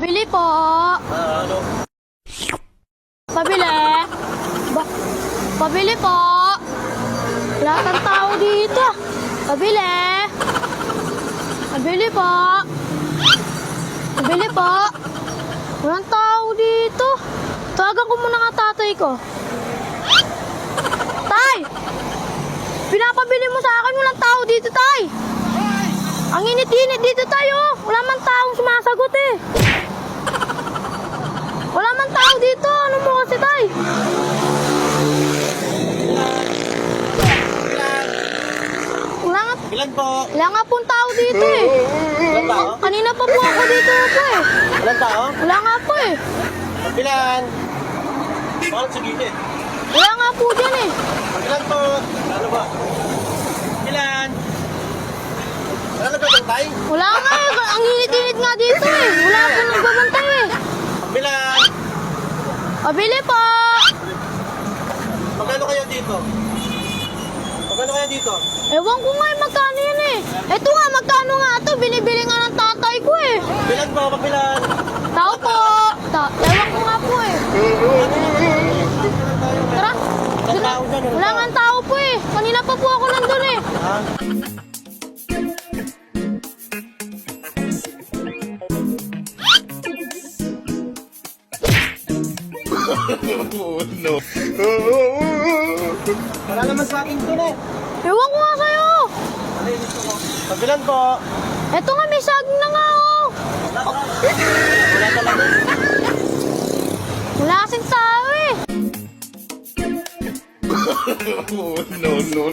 Pabili po. Ano? Pabili. Pabili po. Wala kang tao dito. Pabili. Pabili po. Pabili po. Walang tao dito. Tawagan ko muna nga tatay ko. Tay! Pinapabili mo sa akin, walang tao dito, tay. Ang init-init dito, tayo. Wala man taong sumasagot eh. Wala man tao dito. Ano mo kasi, tay? Ilan po? Wala nga pong tao dito eh. Ilan tao? Kanina pa po ako dito po eh. Ilan tao? Wala nga po eh. Ilan? Bakit sa gilid? Wala nga po dyan eh. Ilan po? Ano ba? Ilan? Wala nagbabantay? Wala nga eh. Ang init-init nga dito eh. Wala po nagbabantay eh. Ilan? Pabili po. Magkano kayo dito? Magkano kayo dito? Ewan ko nga eh, magkano yan eh. Eto nga, magkano nga ito. Binibili nga ng tatay ko eh. Ilan po? Papilan? Tao po. Ewan ko nga po eh. Tara. Ilan tao dyan? Wala nga ang tao po eh. Kanina pa po ako nandun eh. Ha? No. Wala naman sa akin doon eh. Ewan ko nga sa'yo. Ano yung gusto mo? Papilan po? Eto nga, may saging na nga oh. Wala talaga. Wala kasing tao eh. No, no.